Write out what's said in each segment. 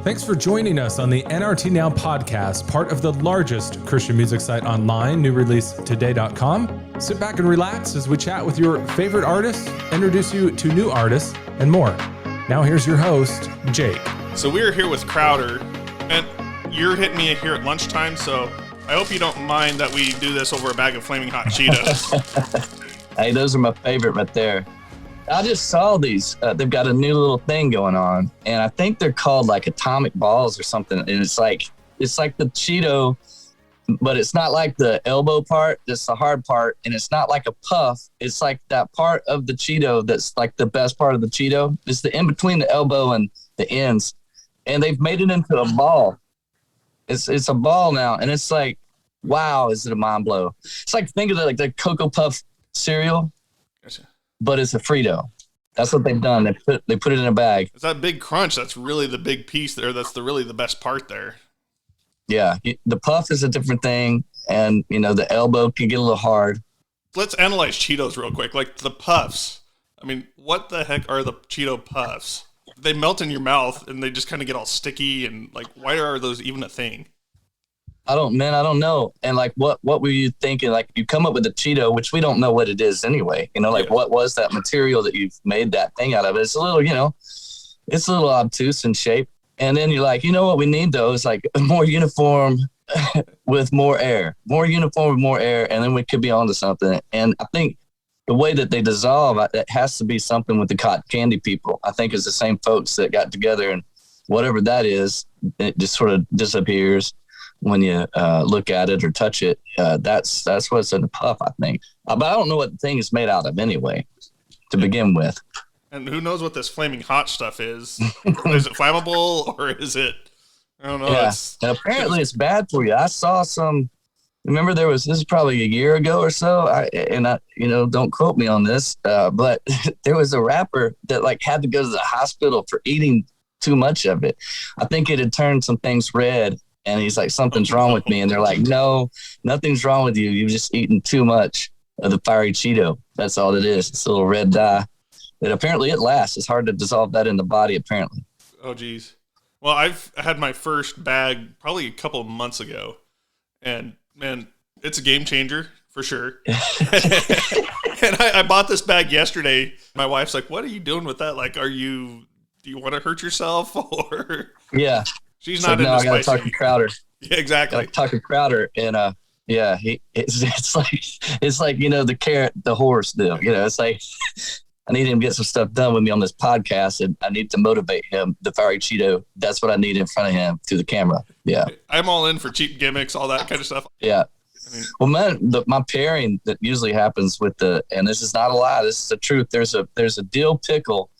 Thanks for joining us on the NRT Now podcast, part of the largest Christian music site online, newreleasetoday.com. Sit back and relax as we chat with your favorite artists, introduce you to new artists, and more. Now here's your host, Jake. So we're here with Crowder, and you're hitting me here at lunchtime, so I hope you don't mind that we do this over a bag of flaming hot Cheetos. Hey, those are my favorite right there. I just saw these. They've got a new little thing going on, and I think they're called like atomic balls or something. And it's like the Cheeto, but it's not like the elbow part. It's the hard part, and it's not like a puff. It's like that part of the Cheeto that's like the best part of the Cheeto. It's the in between the elbow and the ends, and they've made it into a ball. It's a ball now, and it's like, wow, is it a mind blow? It's like, think of the Cocoa Puff cereal. Gotcha. But it's a Frito. That's what they've done. They put it in a bag. It's that big crunch. That's really the big piece there. That's really the best part there. Yeah. The puff is a different thing. And, the elbow can get a little hard. Let's analyze Cheetos real quick. Like the puffs. I mean, what the heck are the Cheeto puffs? They melt in your mouth and they just kind of get all sticky. And like, why are those even a thing? I don't know. And like, what were you thinking? Like, you come up with a Cheeto, which we don't know what it is anyway. What was that material that you've made that thing out of? It's a little, it's a little obtuse in shape. And then you're like, what we need though is like a more uniform with more air, and then we could be onto something. And I think the way that they dissolve, that has to be something with the cotton candy people. I think it's the same folks that got together, and whatever that is, it just sort of disappears when you look at it or touch it. That's what's in the puff, I think. But I don't know what the thing is made out of anyway, to begin with. And who knows what this flaming hot stuff is? Is it flammable or is it? I don't know. Yeah. And apparently it's bad for you. I saw some. Remember, this is probably a year ago or so. I don't quote me on this, but there was a rapper that had to go to the hospital for eating too much of it. I think it had turned some things red. And he's like, something's wrong with me. And they're like, no, nothing's wrong with you. You've just eaten too much of the fiery Cheeto. That's all it is. It's a little red dye. And apparently it lasts. It's hard to dissolve that in the body, apparently. Oh, geez. Well, I've had my first bag probably a couple of months ago. And, man, it's a game changer for sure. And I bought this bag yesterday. My wife's like, what are you doing with that? Like, do you want to hurt yourself? Or yeah. She's not into I gotta spicy. talk to Crowder. Yeah, exactly. Gotta talk to Crowder, and it's like the carrot, the horse deal. It's like I need him to get some stuff done with me on this podcast, and I need to motivate him. The fiery Cheeto, that's what I need in front of him through the camera. Yeah, I'm all in for cheap gimmicks, all that kind of stuff. Yeah. Well, man, my pairing that usually happens with and this is not a lie, this is the truth. There's a dill pickle,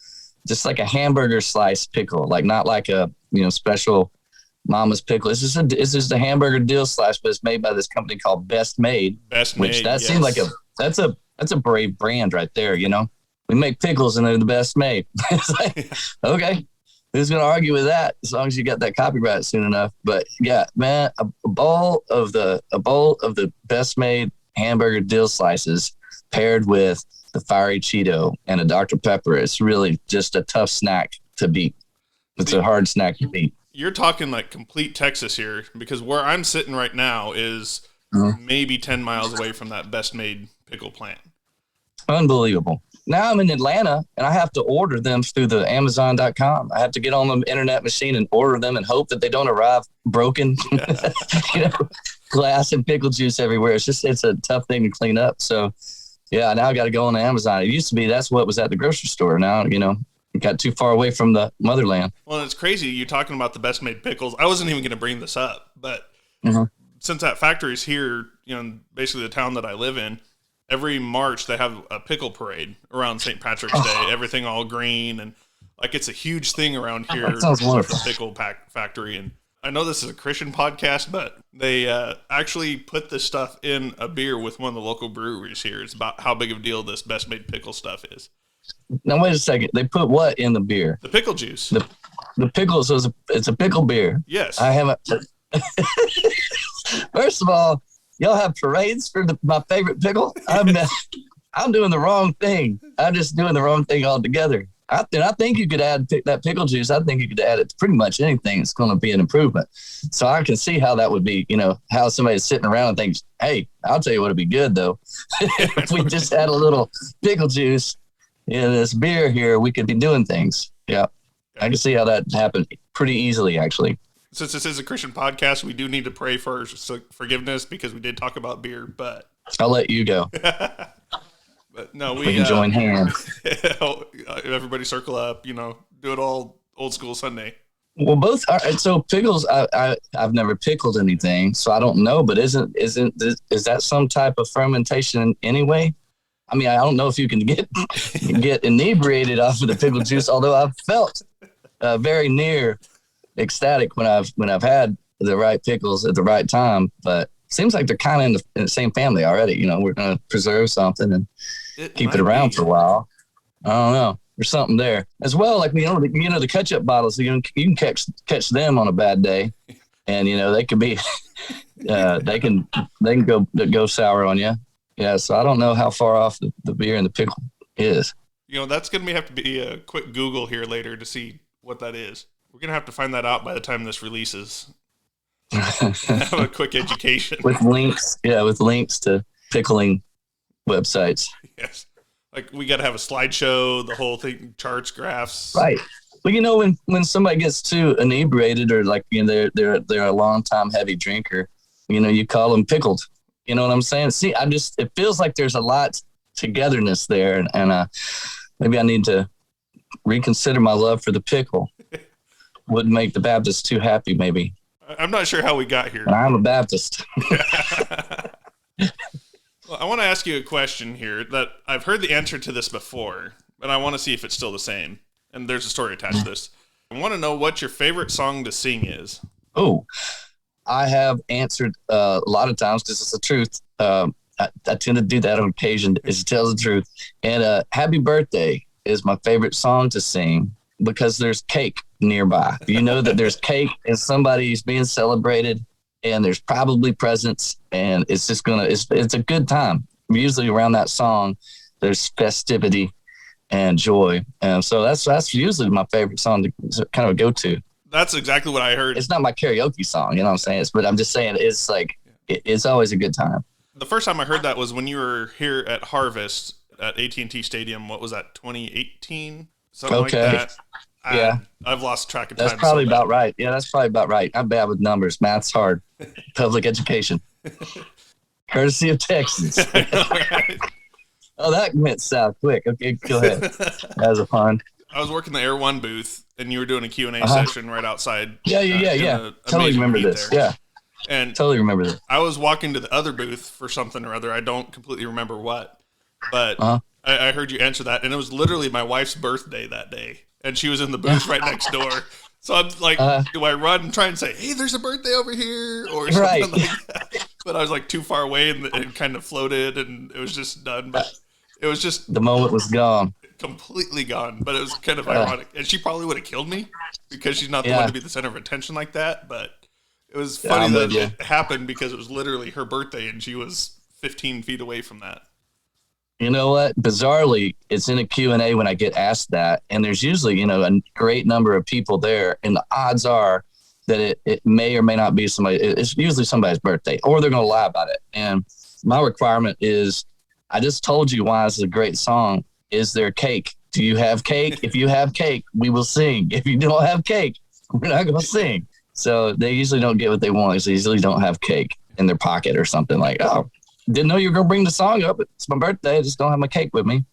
just like a hamburger slice pickle, like not like a special Mama's pickle. It's just a hamburger dill slice, but it's made by this company called Best Made. Seems like that's a brave brand right there. We make pickles and they're the best made. It's like, okay, who's gonna argue with that? As long as you got that copyright soon enough. But yeah, man, a bowl of the Best Made hamburger dill slices paired with the fiery Cheeto and a Dr. Pepper. It's really just a tough snack to beat. It's a hard snack to beat. You're talking like complete Texas here, because where I'm sitting right now is maybe 10 miles away from that Best Made pickle plant. Unbelievable. Now I'm in Atlanta and I have to order them through the Amazon.com. I have to get on the internet machine and order them and hope that they don't arrive broken. Yeah. Glass and pickle juice everywhere. It's a tough thing to clean up. So yeah, now I got to go on the Amazon. It used to be that's what was at the grocery store. Now, it got too far away from the motherland. Well, it's crazy. You're talking about the Best Made pickles. I wasn't even going to bring this up, but since that factory's here, basically the town that I live in, every March they have a pickle parade around St. Patrick's Day. Everything all green, and like it's a huge thing around here. That sounds wonderful. Pickle factory, and I know this is a Christian podcast, but they actually put this stuff in a beer with one of the local breweries here. It's about how big of a deal this Best Made pickle stuff is. Now wait a second. They put what in the beer? The pickle juice. The pickles. So it's a pickle beer. Yes. I haven't. First of all, y'all have parades for my favorite pickle. I'm doing the wrong thing. I'm just doing the wrong thing altogether. I think you could add that pickle juice. I think you could add it to pretty much anything. It's going to be an improvement. So I can see how that would be, how somebody's sitting around and thinks, hey, I'll tell you what would be good, though. If we just add a little pickle juice in this beer here, we could be doing things. Yeah. I can see how that happened pretty easily, actually. Since this is a Christian podcast, we do need to pray for forgiveness because we did talk about beer, but I'll let you go. But no, we can join hands. Everybody circle up, do it all old school Sunday. Well, both are. So pickles, I've never pickled anything, so I don't know. But is that some type of fermentation anyway? I mean, I don't know if you can get inebriated off of the pickle juice. Although I've felt very near ecstatic when I've had the right pickles at the right time. But seems like they're kind of in the same family already. We're going to preserve something and keep it around for a while. I don't know. There's something there as well. Like, the ketchup bottles, you can catch them on a bad day, and they could be, they can go sour on you. Yeah. So I don't know how far off the beer and the pickle is. That's going to have to be a quick Google here later to see what that is. We're going to have to find that out by the time this releases. Have a quick education with links. Yeah. With links to pickling websites. Yes. Like, we got to have a slideshow, the whole thing, charts, graphs. Right. Well, when somebody gets too inebriated or they're a long time heavy drinker, you call them pickled. You know what I'm saying? See, it feels like there's a lot togetherness there, and maybe I need to reconsider my love for the pickle. Wouldn't make the Baptists too happy, maybe. I'm not sure how we got here. I'm a Baptist. Well, I want to ask you a question here that I've heard the answer to this before, but I want to see if it's still the same. And there's a story attached to this. I want to know what your favorite song to sing is. Oh, I have answered a lot of times because it's the truth. I tend to do that on occasion, is to tell the truth. And Happy Birthday is my favorite song to sing because there's cake nearby. You know that there's cake and somebody's being celebrated, and there's probably presents, and it's just it's a good time. Usually around that song, there's festivity and joy. And so that's usually my favorite song to kind of go to. That's exactly what I heard. It's not my karaoke song, you know what I'm saying? But I'm just saying it's like, it's always a good time. The first time I heard that was when you were here at Harvest at AT&T Stadium. What was that, 2018? Something like that. Yeah. I've lost track of time. That's probably about right. Yeah, that's probably about right. I'm bad with numbers. Math's hard. Public education. Courtesy of Texas. Oh, that went south quick. Okay, go ahead. That was a pun. I was working the Air One booth, and you were doing a Q&A session right outside. Yeah. Totally remember this. There. Yeah. And totally remember this. I was walking to the other booth for something or other. I don't completely remember what, but I heard you answer that, and it was literally my wife's birthday that day, and she was in the booth right next door. So I'm like, do I run and try and say, hey, there's a birthday over here, or something like that? But I was like too far away, and it kind of floated, and it was just done. But it was just, the moment was gone. Completely gone. But it was kind of ironic. And she probably would have killed me because she's not the one to be the center of attention like that. But it was funny that it happened because it was literally her birthday, and she was 15 feet away from that. You know what? Bizarrely, it's in a Q&A when I get asked that, and there's usually, a great number of people there, and the odds are that it may or may not be somebody. It's usually somebody's birthday, or they're going to lie about it. And my requirement is, I just told you why this is a great song. Is there cake? Do you have cake? If you have cake, we will sing. If you don't have cake, we're not going to sing. So they usually don't get what they want. They usually don't have cake in their pocket or something like, oh, didn't know you were going to bring the song up. It's my birthday. I just don't have my cake with me.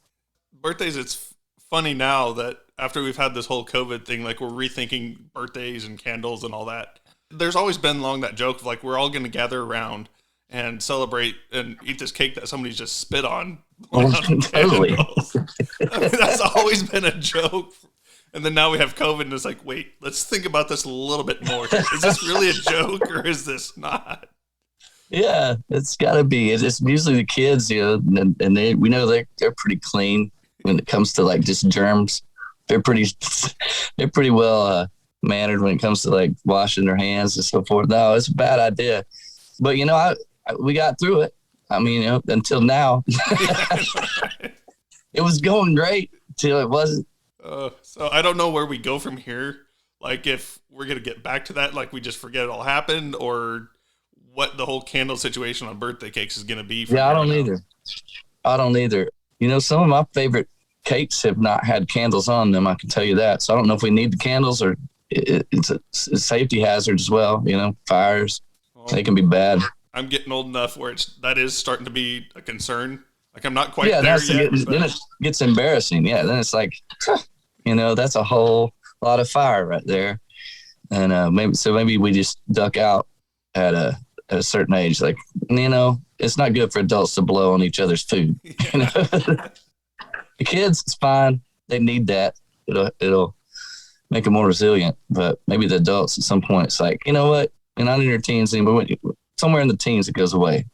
Birthdays, it's funny now that after we've had this whole COVID thing, like we're rethinking birthdays and candles and all that. There's always been long that joke of like, we're all going to gather around and celebrate and eat this cake that somebody's just spit on. Totally. I mean, that's always been a joke. And then now we have COVID, and it's like, wait, let's think about this a little bit more. Is this really a joke, or is this not? Yeah, it's got to be. It's usually the kids, and we know they're pretty clean when it comes to like just germs. They're pretty well mannered when it comes to like washing their hands and so forth. No, it's a bad idea. But we got through it. I mean, until now, it was going great till it wasn't. So I don't know where we go from here. Like if we're going to get back to that, like we just forget it all happened, or what the whole candle situation on birthday cakes is going to be. Yeah, I don't either. I don't either. You know, some of my favorite cakes have not had candles on them. I can tell you that. So I don't know if we need the candles or it's a safety hazard as well. You know, fires, they can be bad. I'm getting old enough where that is starting to be a concern. Like I'm not quite there yet. Then it gets embarrassing. Yeah, then it's like, you know, that's a whole lot of fire right there. And maybe we just duck out at a certain age. Like, you know, it's not good for adults to blow on each other's food. Yeah. You know? The kids, it's fine. They need that. It'll make them more resilient. But maybe the adults at some point, it's like, you know what? You're not in your teens anymore. Somewhere in the teens, it goes away.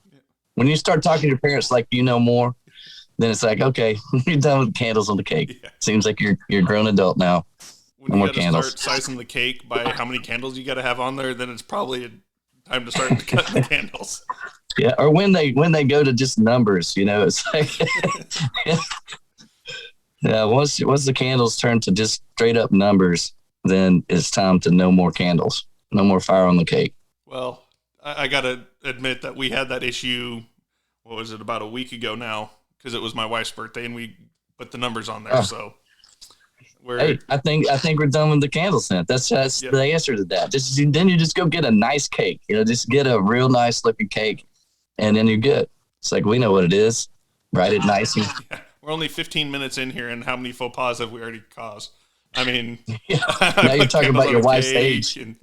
When you start talking to your parents like you know more, then it's like, okay, you're done with candles on the cake. Yeah. Seems like you're a grown adult now. When you got to start sizing the cake by how many candles you got to have on there, then it's probably time to start cutting the candles. Yeah, or when they go to just numbers, you know, it's like, yeah. Once the candles turn to just straight up numbers, then it's time to no more candles, no more fire on the cake. Well, I got to admit that we had that issue, what was it, about a week ago now, because it was my wife's birthday and we put the numbers on there. Oh. So I think we're done with the candle scent. That's yep. The answer to that. Then you just go get a nice cake, you know, just get a real nice looking cake and then you're good. It's like, we know what it is. Write it nice. Yeah. We're only 15 minutes in here and how many faux pas have we already caused? I mean, yeah. Now you're talking about your wife's age. And,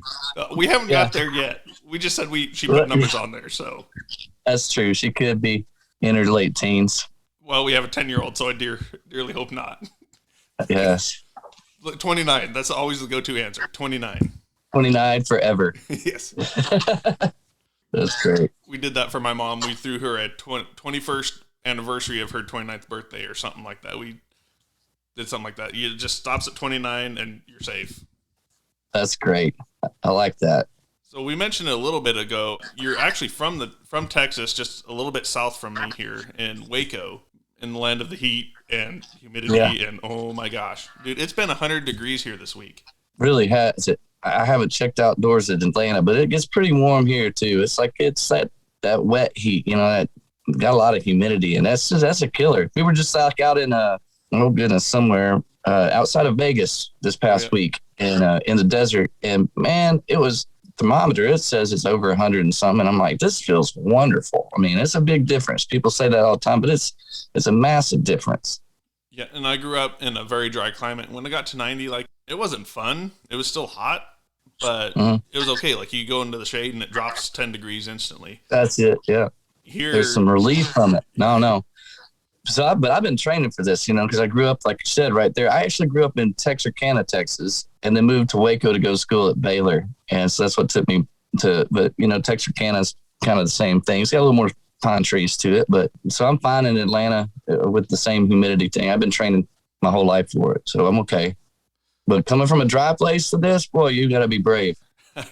we haven't got there yet. We just said she put numbers on there. So that's true. She could be in her late teens. Well, we have a 10-year-old, so I dearly hope not. Yes. 29. That's always the go-to answer. 29. 29 forever. Yes. That's great. We did that for my mom. We threw her at 21st anniversary of her 29th birthday or something like that. We did something like that. It just stops at 29 and you're safe. That's great. I like that. So we mentioned a little bit ago, you're actually from Texas, just a little bit south from me here in Waco, in the land of the heat and humidity. Yeah. And oh my gosh, dude, it's been 100 degrees here this week. Really has it. I haven't checked outdoors at Atlanta, but it gets pretty warm here too. It's like, it's that wet heat, you know, that got a lot of humidity and that's a killer. We were just like out in somewhere outside of Vegas this past week and in the desert, and man, it was thermometer. It says it's over 100 and something, and I'm like, this feels wonderful. I mean, it's a big difference. People say that all the time, but it's a massive difference. Yeah, and I grew up in a very dry climate. When I got to 90, like, it wasn't fun. It was still hot, but it was okay. Like, you go into the shade and it drops 10 degrees instantly. That's it. Yeah. Here, there's some relief from it. No. But I've been training for this, you know, because I grew up, like you said, right there. I actually grew up in Texarkana, Texas, and then moved to Waco to go to school at Baylor. And so that's what took me but, you know, Texarkana is kind of the same thing. It's got a little more pine trees to it. But so I'm fine in Atlanta with the same humidity thing. I've been training my whole life for it. So I'm okay. But coming from a dry place to this, boy, you got to be brave.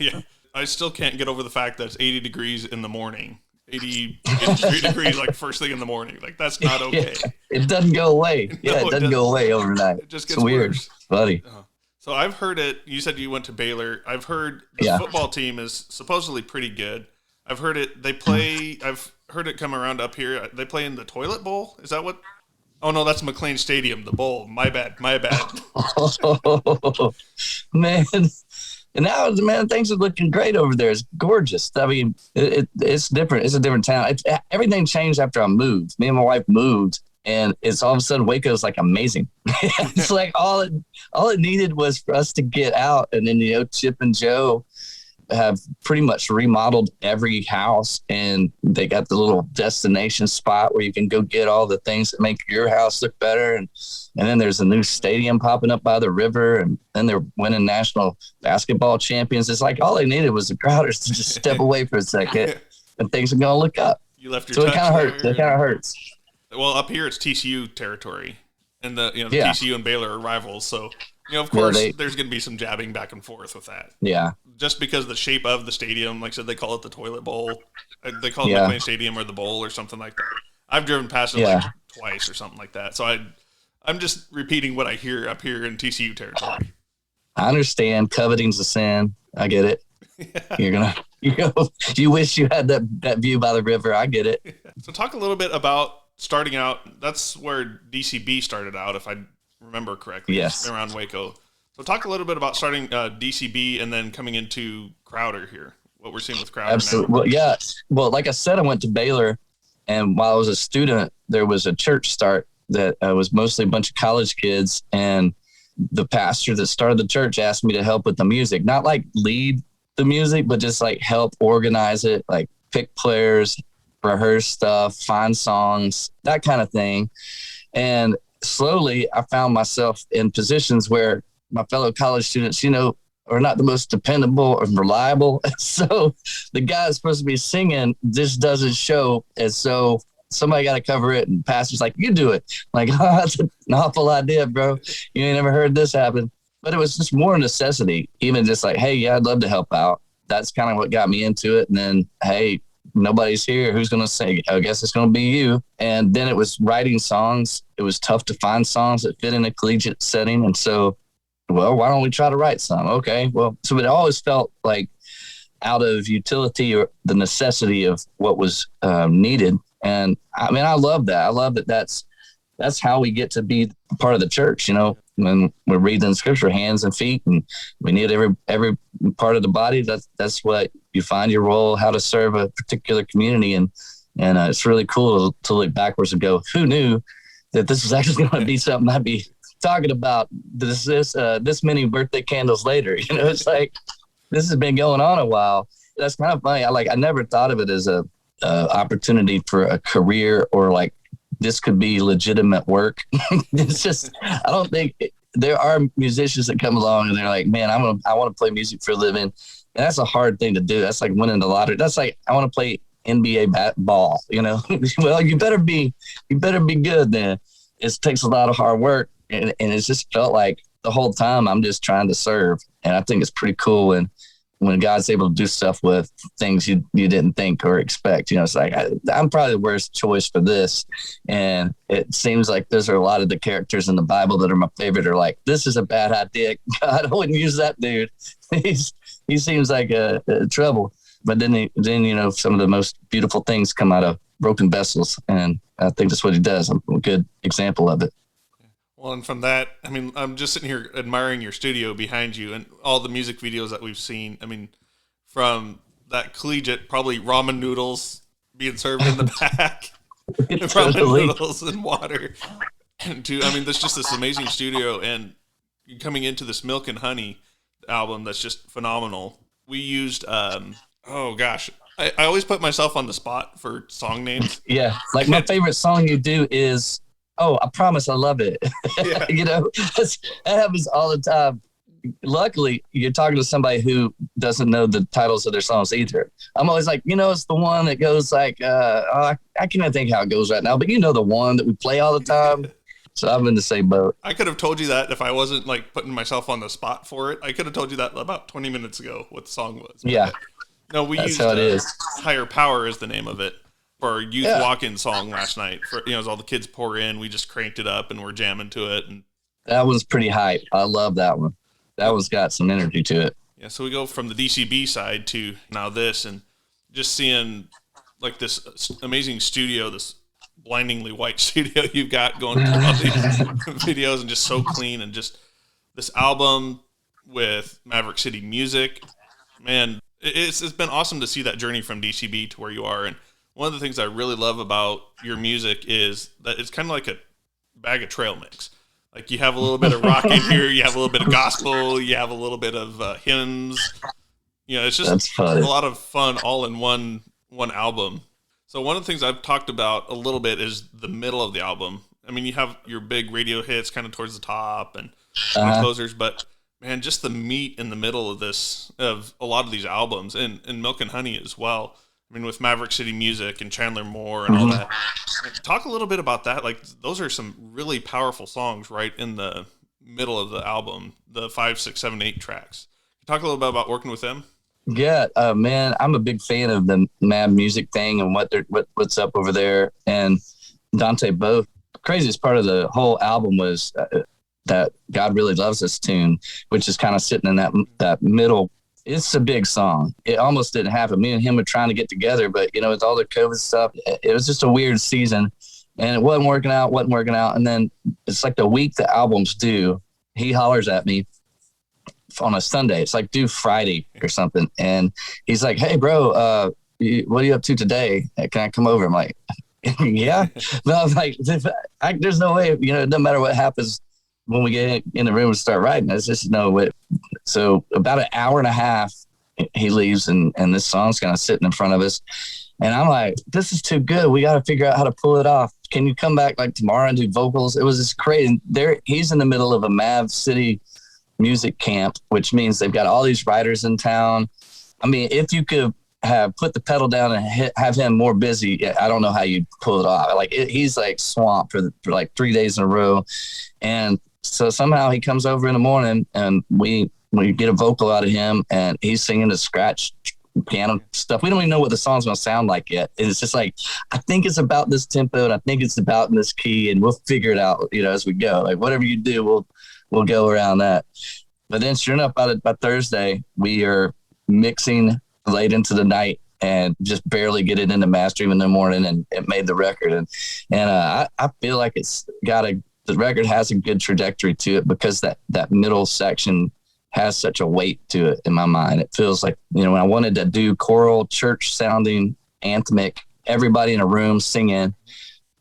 Yeah. I still can't get over the fact that it's 80 degrees in the morning. 83 degrees like first thing in the morning. Like, that's not okay. Yeah, it doesn't go away. Yeah, it doesn't go away overnight. It just gets weird. Worse. Buddy. So I've heard it. You said you went to Baylor. I've heard the football team is supposedly pretty good. I've heard it. I've heard it come around up here. They play in the toilet bowl. Is that what? Oh no, that's McLean Stadium. The bowl. My bad. Oh, man. And now, man, things are looking great over there. It's gorgeous. I mean, it's different. It's a different town. Everything changed after I moved. Me and my wife moved, and it's all of a sudden Waco's like amazing. It's like all it needed was for us to get out, and then, you know, Chip and Joe have pretty much remodeled every house, and they got the little destination spot where you can go get all the things that make your house look better. And then there's a new stadium popping up by the river, and then they're winning national basketball champions. It's like all they needed was the Crowders to just step away for a second, and things are going to look up. You left your so it kind of hurts. It kind of hurts. Well, up here it's TCU territory, and the TCU and Baylor are rivals, so. You know, of course, there's going to be some jabbing back and forth with that. Yeah. Just because the shape of the stadium, like I said, they call it the toilet bowl. They call it McLean Stadium or the bowl or something like that. I've driven past it like twice or something like that. So I'm just repeating what I hear up here in TCU territory. I understand coveting's a sin. I get it. Yeah. You wish you had that view by the river. I get it. Yeah. So talk a little bit about starting out. That's where DCB started out, if I remember correctly. Yes. Around Waco. So talk a little bit about starting DCB and then coming into Crowder here. What we're seeing with Crowder. Absolutely. Now. Well, yeah. Well, like I said, I went to Baylor, and while I was a student, there was a church start that was mostly a bunch of college kids, and the pastor that started the church asked me to help with the music, not like lead the music, but just like help organize it, like pick players, rehearse stuff, find songs, that kind of thing. And slowly I found myself in positions where my fellow college students, are not the most dependable and reliable. So the guy that's supposed to be singing just doesn't show. And so somebody got to cover it. And pastor's like, you do it. I'm like, oh, that's an awful idea, bro. You ain't never heard this happen. But it was just more necessity, even just like, hey, yeah, I'd love to help out. That's kind of what got me into it. And then, hey, nobody's here. Who's going to sing? I guess it's going to be you. And then it was writing songs. It was tough to find songs that fit in a collegiate setting. And so, well, why don't we try to write some? Okay. Well, so it always felt like out of utility or the necessity of what was needed. And I mean, I love that. I love that that's how we get to be part of the church, when we're reading scripture, hands and feet, and we need every part of the body. That's what you find your role, how to serve a particular community. And it's really cool to look backwards and go, who knew that this was actually going to be something I'd be talking about this many birthday candles later. It's like, this has been going on a while. That's kind of funny. I never thought of it as a opportunity for a career, or like this could be legitimate work. It's just, I don't think there are musicians that come along and they're like, man, I want to play music for a living. And that's a hard thing to do. That's like winning the lottery. That's like, I want to play NBA ball, well, you better be good then. It takes a lot of hard work. And it's just felt like the whole time I'm just trying to serve. And I think it's pretty cool when God's able to do stuff with things you didn't think or expect. It's like, I'm probably the worst choice for this. And it seems like those are a lot of the characters in the Bible that are my favorite are like, this is a bad idea. God, I wouldn't use that dude. He seems like a trouble. But then some of the most beautiful things come out of broken vessels. And I think that's what he does. I'm a good example of it. Well, and from that, I mean, I'm just sitting here admiring your studio behind you and all the music videos that we've seen. I mean, from that collegiate, probably ramen noodles being served in the back, ramen noodles and water, and there's just this amazing studio, and coming into this Milk and Honey album that's just phenomenal. We used, I always put myself on the spot for song names. Yeah, like my favorite song you do is, oh, I promise I love it. Yeah. That happens all the time. Luckily, you're talking to somebody who doesn't know the titles of their songs either. I'm always like, it's the one that goes like, I can't even think how it goes right now, but the one that we play all the time. So I'm in the same boat. I could have told you that if I wasn't like putting myself on the spot for it. I could have told you that about 20 minutes ago, what the song was. Yeah. No, we That's used how it is. Higher Power is the name of it. For our youth walk-in song last night, as all the kids pour in, we just cranked it up and we're jamming to it. And that one's pretty hype. I love that one. That one's got some energy to it. Yeah, so we go from the DCB side to now this, and just seeing like this amazing studio, this blindingly white studio you've got going through all these videos, and just so clean, and just this album with Maverick City Music. Man, it's been awesome to see that journey from DCB to where you are. And one of the things I really love about your music is that it's kind of like a bag of trail mix. Like you have a little bit of rock in here, you have a little bit of gospel, you have a little bit of hymns. It's just a lot of fun all in one album. So one of the things I've talked about a little bit is the middle of the album. I mean, you have your big radio hits kind of towards the top and closers, but man, just the meat in the middle of a lot of these albums, and Milk and Honey as well. I mean, with Maverick City Music and Chandler Moore and all that. Talk a little bit about that. Like, those are some really powerful songs right in the middle of the album, the 5, 6, 7, 8 tracks. Talk a little bit about working with them. Yeah, man, I'm a big fan of the Mav music thing and what's up over there. And Dante both craziest part of the whole album was that God Really Loves Us tune, which is kind of sitting in that middle. It's a big song. It almost didn't happen. Me and him were trying to get together, but with all the COVID stuff, it was just a weird season, and it wasn't working out. And then it's like the week the album's due, he hollers at me on a Sunday. It's like due Friday or something, and he's like, "Hey, bro, what are you up to today? Can I come over?" I'm like, "Yeah." No, I'm like, there's no way. It doesn't matter what happens when we get in the room and start writing. It's just no way. So about an hour and a half, he leaves, and this song's kind of sitting in front of us. And I'm like, this is too good. We got to figure out how to pull it off. Can you come back like tomorrow and do vocals? It was just crazy. He's in the middle of a Mav City music camp, which means they've got all these writers in town. I mean, if you could have put the pedal down and have him more busy, I don't know how you'd pull it off. Like he's like swamped for like 3 days in a row. And so somehow he comes over in the morning, and we get a vocal out of him, and he's singing the scratch piano stuff. We don't even know what the song's going to sound like yet. And it's just like, I think it's about this tempo, and I think it's about this key, and we'll figure it out, as we go. Like whatever you do, we'll go around that. But then sure enough, by Thursday, we are mixing late into the night and just barely get it into mastering in the morning, and it made the record. And I feel like the record has a good trajectory to it, because that middle section has such a weight to it in my mind. It feels like, when I wanted to do choral, church sounding, anthemic, everybody in a room singing,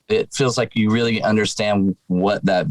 it feels like you really understand what that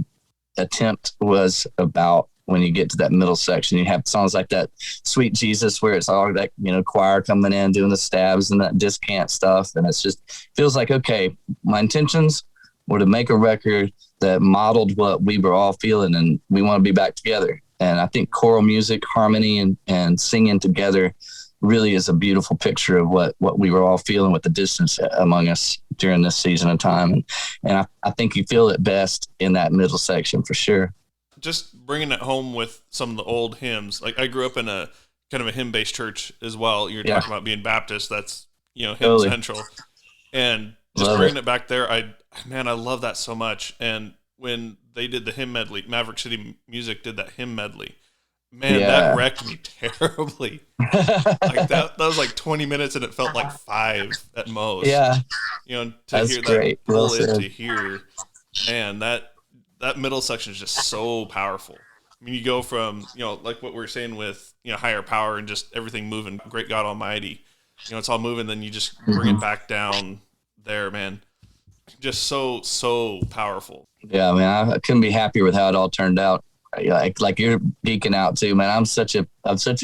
attempt was about when you get to that middle section. You have songs like that Sweet Jesus, where it's all that, choir coming in, doing the stabs and that discant stuff. And it's just feels like, okay, my intentions were to make a record that modeled what we were all feeling, and we want to be back together. And I think choral music, harmony, and singing together really is a beautiful picture of what we were all feeling with the distance among us during this season of time. And I think you feel it best in that middle section for sure. Just bringing it home with some of the old hymns. Like I grew up in a kind of a hymn-based church as well. You're talking about being Baptist. That's, hymn totally. central. And just bringing it back there, I love that so much. And when they did the hymn medley, Maverick City Music did that hymn medley, man, that wrecked me terribly. Like that was like 20 minutes, and it felt like 5 at most. Yeah. To That's hear great. that pull is to hear, man, that middle section is just so powerful. I mean, you go from, like what we were saying with, higher power and just everything moving, great God Almighty, it's all moving. Then you just bring it back down there, man. Just so powerful. Yeah, man, I couldn't be happier with how it all turned out. Like you're geeking out too, man. I'm such a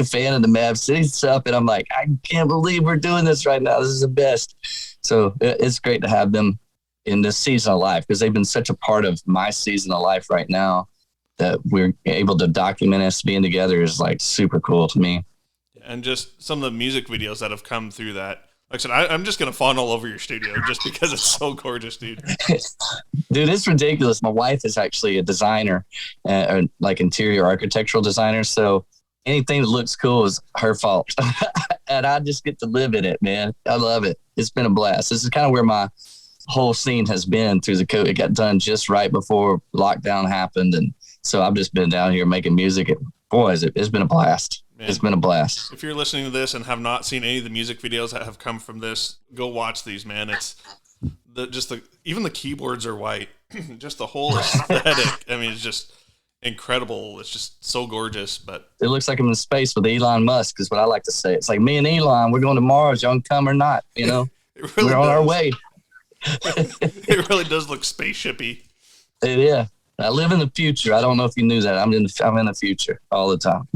fan of the Mav City stuff, and I'm like, I can't believe we're doing this right now. This is the best. So it's great to have them in this season of life, because they've been such a part of my season of life right now, that we're able to document us being together is like super cool to me. And just some of the music videos that have come through that. Like I said, I'm just going to fawn all over your studio just because it's so gorgeous, dude. Dude, it's ridiculous. My wife is actually a designer, like interior architectural designer. So anything that looks cool is her fault. And I just get to live in it, man. I love it. It's been a blast. This is kind of where my whole scene has been through the COVID. It got done just right before lockdown happened. And so I've just been down here making music. And boy, it's been a blast. Man, it's been a blast. If you're listening to this and have not seen any of the music videos that have come from this, go watch these, man. It's even the keyboards are white. Just the whole aesthetic. I mean, it's just incredible. It's just so gorgeous. But it looks like I'm in space with Elon Musk, is what I like to say. It's like me and Elon, we're going to Mars. Y'all can come or not. Really we're on our way. It really does look spaceshipy. Yeah. I live in the future. I don't know if you knew that. I'm in the future all the time.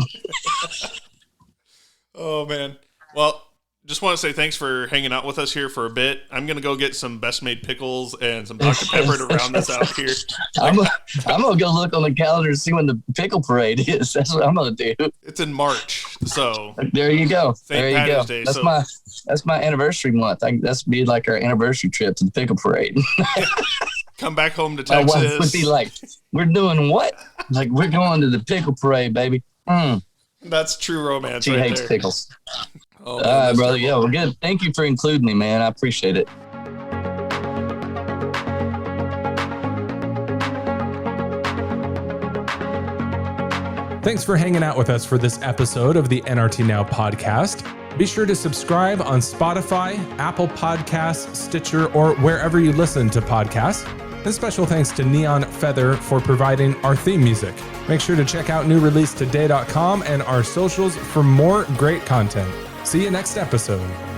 Oh, man. Well, just want to say thanks for hanging out with us here for a bit. I'm going to go get some best made pickles and some Dr. Pepper to round this out here. I'm going to go look on the calendar to see when the pickle parade is. That's what I'm going to do. It's in March. So there you go. There you go. Day, that's my anniversary month. That's be like our anniversary trip to the pickle parade. Come back home to Texas. My wife would be like, we're doing what? Like, we're going to the pickle parade, baby. That's true romance. She hates pickles. Oh, man, all right, brother. Yeah, well, good. Thank you for including me, man. I appreciate it. Thanks for hanging out with us for this episode of the NRT Now podcast. Be sure to subscribe on Spotify, Apple Podcasts, Stitcher, or wherever you listen to podcasts. And special thanks to Neon Feather for providing our theme music. Make sure to check out newreleasetoday.com and our socials for more great content. See you next episode.